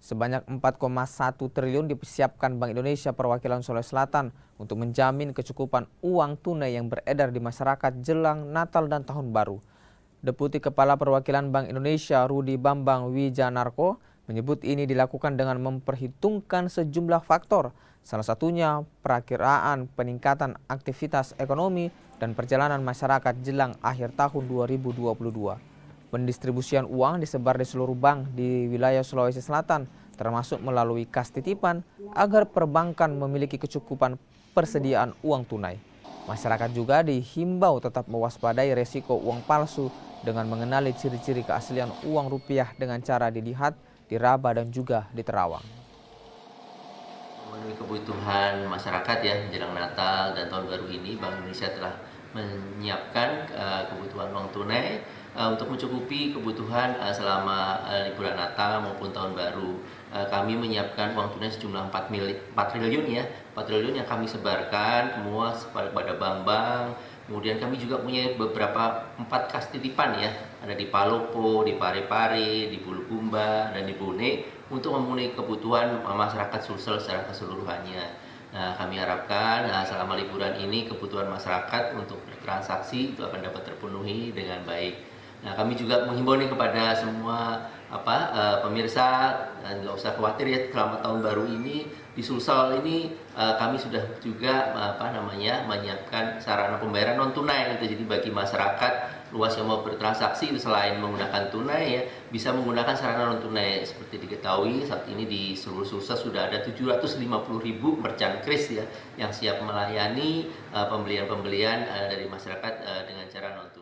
Sebanyak 4,1 triliun disiapkan Bank Indonesia Perwakilan Sulawesi Selatan untuk menjamin kecukupan uang tunai yang beredar di masyarakat jelang Natal dan Tahun Baru. Deputi Kepala Perwakilan Bank Indonesia Rudi Bambang Wijanarko menyebut ini dilakukan dengan memperhitungkan sejumlah faktor, salah satunya perakiraan peningkatan aktivitas ekonomi dan perjalanan masyarakat jelang akhir tahun 2022. Pendistribusian uang disebar di seluruh bank di wilayah Sulawesi Selatan, termasuk melalui kas titipan, agar perbankan memiliki kecukupan persediaan uang tunai. Masyarakat juga dihimbau tetap mewaspadai resiko uang palsu dengan mengenali ciri-ciri keaslian uang rupiah dengan cara dilihat, diraba dan juga diterawang. Memenuhi kebutuhan masyarakat ya menjelang Natal dan Tahun Baru ini, Bank Indonesia telah menyiapkan kebutuhan uang tunai untuk mencukupi kebutuhan selama liburan Natal maupun Tahun Baru. Kami menyiapkan uang tunai sejumlah 4 triliun ya, 4 triliun yang kami sebarkan semua kepada bank-bank. Kemudian kami juga punya beberapa 4 kas titipan ya, ada di Palopo, di Parepare, di Bulukumba, dan di Bone untuk memenuhi kebutuhan masyarakat Sulsel secara keseluruhannya. Nah, kami harapkan selama liburan ini kebutuhan masyarakat untuk bertransaksi itu akan dapat terpenuhi dengan baik. Nah, kami juga menghimbau nih kepada semua pemirsa, nggak usah khawatir ya, selama Tahun Baru ini di Sulsel ini kami sudah juga menyiapkan sarana pembayaran non tunai gitu. Jadi bagi masyarakat luas yang mau bertransaksi selain menggunakan tunai ya, bisa menggunakan sarana non tunai. Seperti diketahui saat ini di seluruh Sulsel sudah ada 750.000 merchant kris ya yang siap melayani pembelian-pembelian dari masyarakat dengan cara non tunai.